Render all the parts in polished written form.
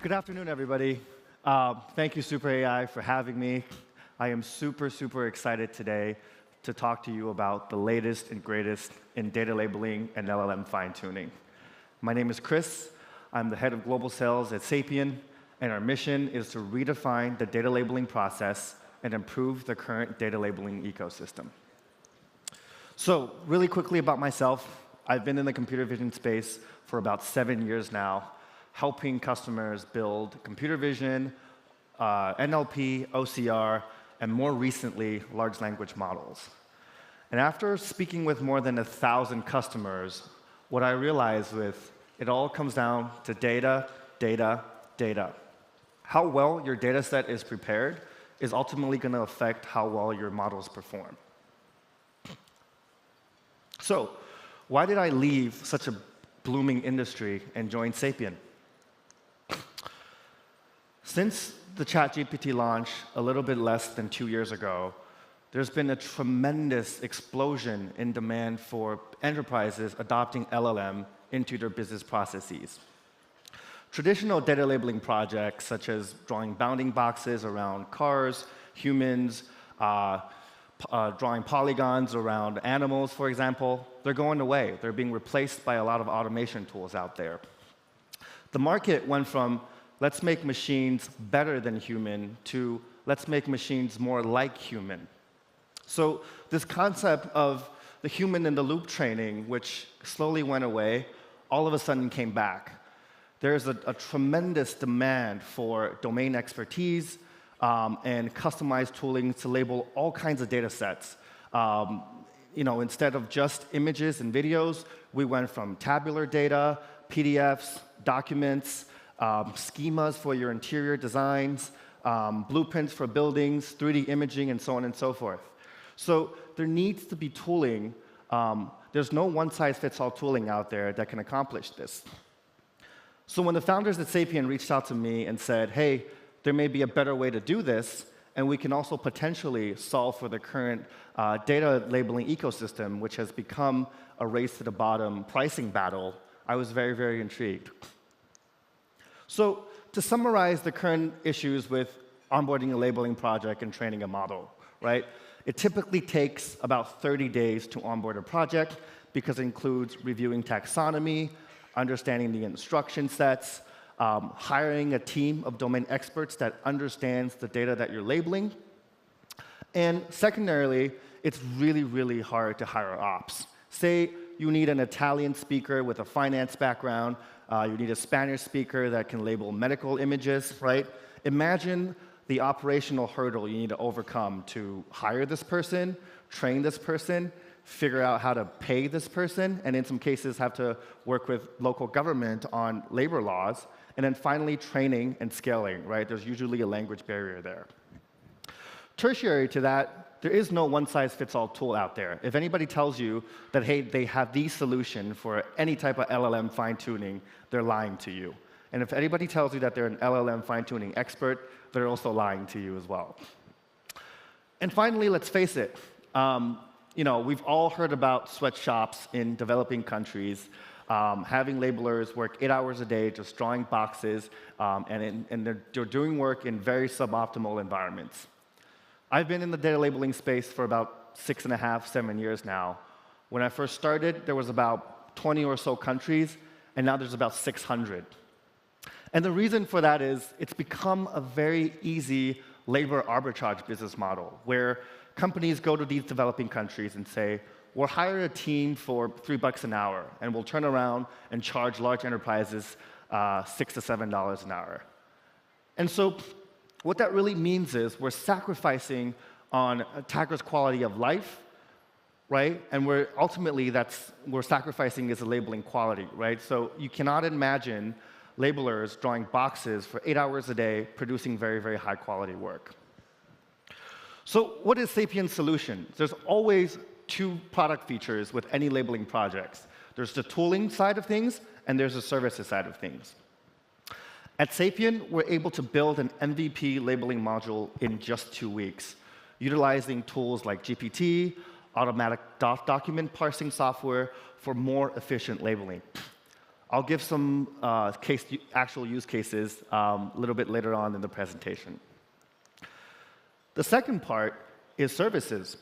Good afternoon, everybody. Thank you, Super AI, for having me. I am super excited today to talk to you about the latest and greatest in data labeling and LLM fine-tuning. My name is Chris. I'm the head of global sales at Sapien, and our mission is to redefine the data labeling process and improve the current data labeling ecosystem. So, really quickly about myself, I've been in the computer vision space for about 7 years now, helping customers build computer vision, NLP, OCR, and more recently, large language models. And after speaking with more than 1,000 customers, what I realized with it all comes down to data, data, data. How well your data set is prepared is ultimately going to affect how well your models perform. So, why did I leave such a blooming industry and join Sapien? Since the ChatGPT launch a little bit less than 2 years ago, there's been a tremendous explosion in demand for enterprises adopting LLM into their business processes. Traditional data labeling projects, such as drawing bounding boxes around cars, humans, drawing polygons around animals, for example, they're going away. They're being replaced by a lot of automation tools out there. The market went from let's make machines better than human to let's make machines more like human. So this concept of the human in the loop training, which slowly went away, all of a sudden came back. There's a tremendous demand for domain expertise and customized tooling to label all kinds of data sets. Instead of just images and videos, we went from tabular data, PDFs, documents, schemas for your interior designs, blueprints for buildings, 3D imaging, and so on and so forth. So there needs to be tooling. There's no one-size-fits-all tooling out there that can accomplish this. So when the founders at Sapien reached out to me and said, hey, there may be a better way to do this, and we can also potentially solve for the current data labeling ecosystem, which has become a race-to-the-bottom pricing battle, I was very intrigued. So to summarize the current issues with onboarding a labeling project and training a model, right? It typically takes about 30 days to onboard a project because it includes reviewing taxonomy, understanding the instruction sets, hiring a team of domain experts that understands the data that you're labeling. And secondarily, it's really hard to hire ops. Say you need an Italian speaker with a finance background, you need a Spanish speaker that can label medical images, right? Imagine the operational hurdle you need to overcome to hire this person, train this person, figure out how to pay this person, and in some cases have to work with local government on labor laws, and then finally training and scaling, right? There's usually a language barrier there. Tertiary to that, there is no one-size-fits-all tool out there. If anybody tells you that, hey, they have the solution for any type of LLM fine-tuning, they're lying to you. And if anybody tells you that they're an LLM fine-tuning expert, they're also lying to you as well. And finally, let's face it, we've all heard about sweatshops in developing countries, having labelers work 8 hours a day just drawing boxes, and they're doing work in very suboptimal environments. I've been in the data labeling space for about 6.5, 7 years now. When I first started, there was about 20 or so countries, and now there's about 600. And the reason for that is it's become a very easy labor arbitrage business model, where companies go to these developing countries and say, we'll hire a team for $3 an hour, and we'll turn around and charge large enterprises $6 to $7 an hour. And so what that really means is we're sacrificing on attackers' quality of life, right? And we're sacrificing is the labeling quality, right? So you cannot imagine labelers drawing boxes for 8 hours a day, producing very high-quality work. So what is Sapien's solution? There's always two product features with any labeling projects. There's the tooling side of things, and there's the services side of things. At Sapien, we're able to build an MVP labeling module in just 2 weeks, utilizing tools like GPT, automatic document parsing software for more efficient labeling. I'll give some actual use cases a little bit later on in the presentation. The second part is services.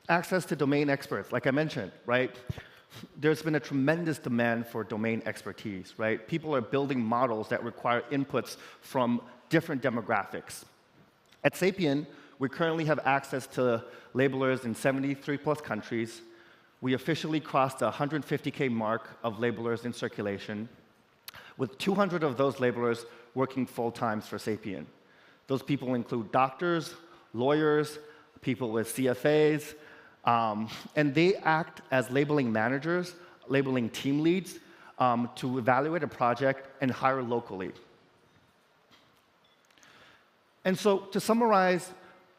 Access to domain experts, like I mentioned, right? There's been a tremendous demand for domain expertise, right? People are building models that require inputs from different demographics. At Sapien, we currently have access to labelers in 73+ countries. We officially crossed the 150K mark of labelers in circulation, with 200 of those labelers working full-time for Sapien. Those people include doctors, lawyers, people with CFAs, and they act as labeling managers, labeling team leads, to evaluate a project and hire locally. And so, to summarize,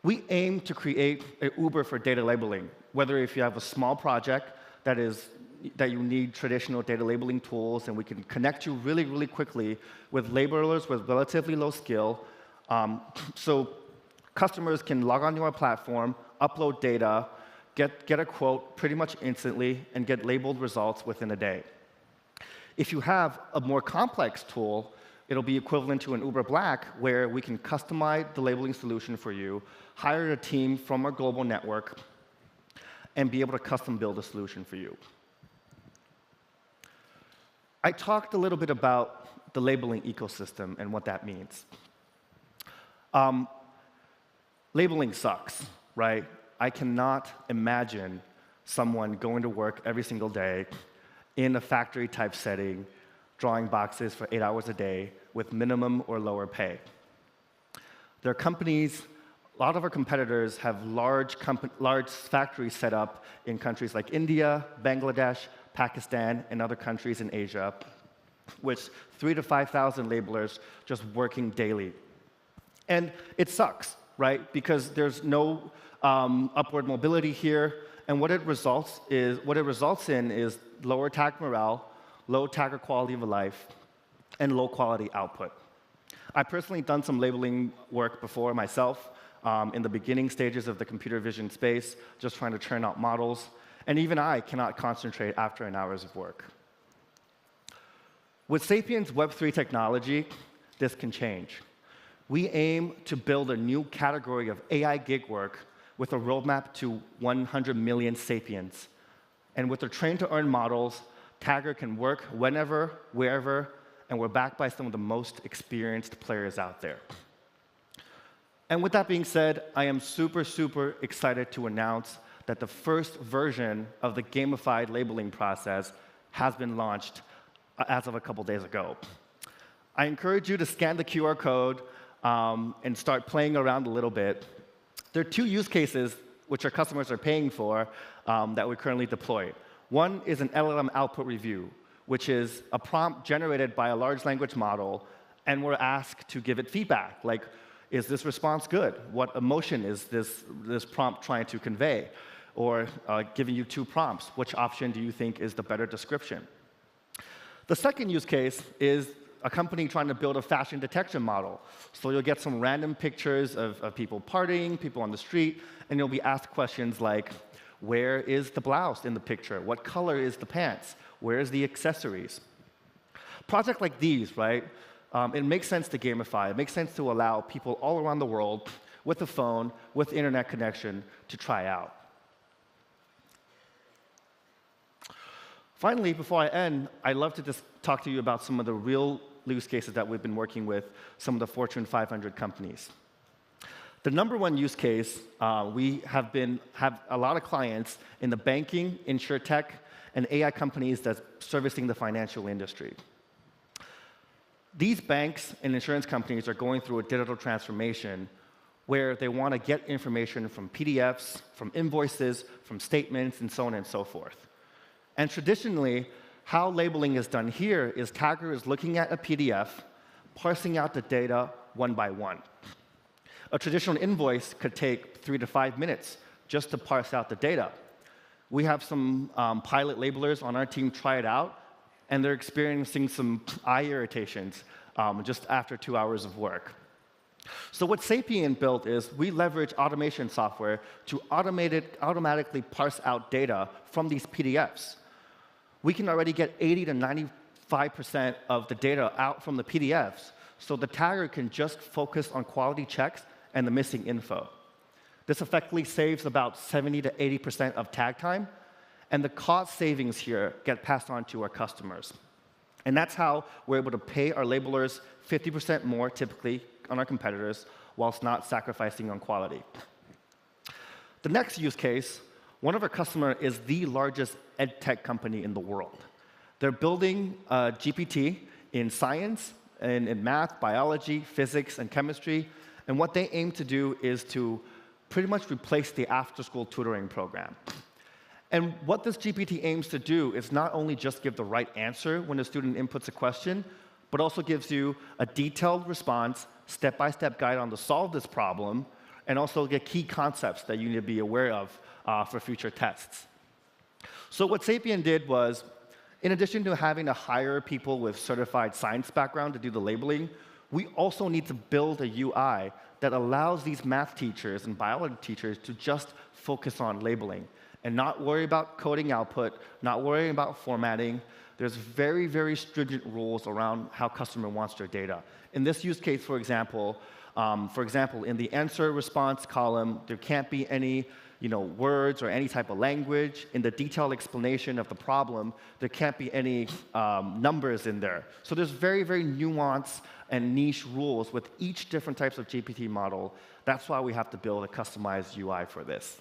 we aim to create an Uber for data labeling, whether if you have a small project that you need traditional data labeling tools, and we can connect you really, really quickly with labelers with relatively low skill, so customers can log onto our platform, upload data, get a quote pretty much instantly, and get labeled results within a day. If you have a more complex tool, it'll be equivalent to an Uber Black, where we can customize the labeling solution for you, hire a team from our global network, and be able to custom build a solution for you. I talked a little bit about the labeling ecosystem and what that means. Labeling sucks, right? I cannot imagine someone going to work every single day in a factory-type setting, drawing boxes for 8 hours a day with minimum or lower pay. There are companies, a lot of our competitors have large factories set up in countries like India, Bangladesh, Pakistan, and other countries in Asia, with 3,000 to 5,000 labelers just working daily. And it sucks, right? Because there's no upward mobility here, and what it results in is lower tag morale, low tagger quality of life, and low quality output. I've personally done some labeling work before myself in the beginning stages of the computer vision space, just trying to churn out models, and even I cannot concentrate after an hour's of work. With Sapien's Web3 technology, this can change. We aim to build a new category of AI gig work with a roadmap to 100 million Sapiens. And with the train-to-earn models, Tagger can work whenever, wherever, and we're backed by some of the most experienced players out there. And with that being said, I am super, super excited to announce that the first version of the gamified labeling process has been launched as of a couple days ago. I encourage you to scan the QR code and start playing around a little bit. There are 2 use cases which our customers are paying for that we currently deploy. One is an LLM output review, which is a prompt generated by a large language model, and we're asked to give it feedback, like, is this response good? What emotion is this prompt trying to convey? Or giving you 2 prompts, which option do you think is the better description? The second use case is a company trying to build a fashion detection model. So you'll get some random pictures of people partying, people on the street, and you'll be asked questions like, where is the blouse in the picture? What color is the pants? Where is the accessories? Projects like these, right? It makes sense to gamify. It makes sense to allow people all around the world with a phone, with internet connection, to try out. Finally, before I end, I'd love to just talk to you about some of the real use cases that we've been working with some of the Fortune 500 companies. The number one use case, we have a lot of clients in the banking, insurtech, and AI companies that's servicing the financial industry. These banks and insurance companies are going through a digital transformation where they want to get information from PDFs, from invoices, from statements, and so on and so forth. And traditionally, how labeling is done here is Tagger is looking at a PDF, parsing out the data one by one. A traditional invoice could take 3 to 5 minutes just to parse out the data. We have some pilot labelers on our team try it out, and they're experiencing some eye irritations just after 2 hours of work. So what Sapien built is we leverage automation software to automatically parse out data from these PDFs. We can already get 80 to 5% of the data out from the PDFs, so the tagger can just focus on quality checks and the missing info. This effectively saves about 70 to 80% of tag time, and the cost savings here get passed on to our customers. And that's how we're able to pay our labelers 50% more, typically, on our competitors, whilst not sacrificing on quality. The next use case, one of our customers is the largest ed tech company in the world. They're building a GPT in science, in math, biology, physics, and chemistry. And what they aim to do is to pretty much replace the after-school tutoring program. And what this GPT aims to do is not only just give the right answer when a student inputs a question, but also gives you a detailed response, step-by-step guide on to solve this problem, and also get key concepts that you need to be aware of for future tests. So what Sapien did was, in addition to having to hire people with certified science background to do the labeling, we also need to build a UI that allows these math teachers and biology teachers to just focus on labeling and not worry about coding output, not worrying about formatting. There's very, very stringent rules around how customer wants their data. In this use case, for example, in the answer response column, there can't be any words or any type of language. In the detailed explanation of the problem, there can't be any numbers in there. So there's very, very nuanced and niche rules with each different types of GPT model. That's why we have to build a customized UI for this.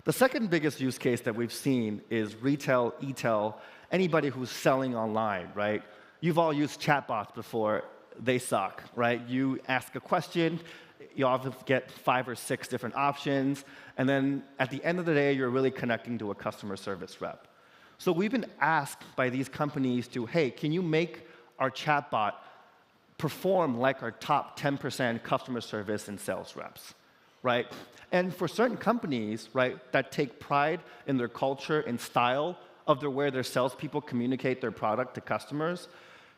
The second biggest use case that we've seen is retail, e-tail, anybody who's selling online, right? You've all used chatbots before. They suck, right? You ask a question, you often get 5 or 6 different options, and then at the end of the day, you're really connecting to a customer service rep. So we've been asked by these companies to, hey, can you make our chatbot perform like our top 10% customer service and sales reps, right? And for certain companies, right, that take pride in their culture and style of where their salespeople communicate their product to customers,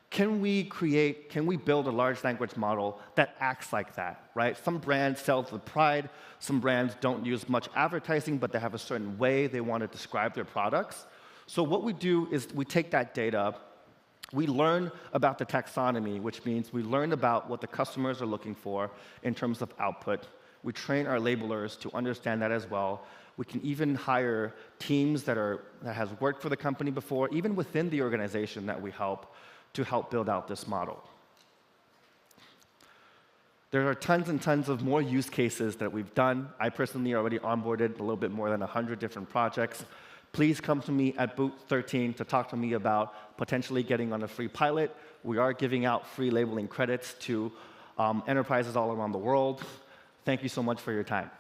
can we build a large language model that acts like that, right? Some brands sell with pride, some brands don't use much advertising, but they have a certain way they want to describe their products. So what we do is we take that data, we learn about the taxonomy, which means we learn about what the customers are looking for in terms of output. We train our labelers to understand that as well. We can even hire teams that has worked for the company before, even within the organization that we help, to help build out this model. There are tons and tons of more use cases that we've done. I personally already onboarded a little bit more than 100 different projects. Please come to me at Booth 13 to talk to me about potentially getting on a free pilot. We are giving out free labeling credits to enterprises all around the world. Thank you so much for your time.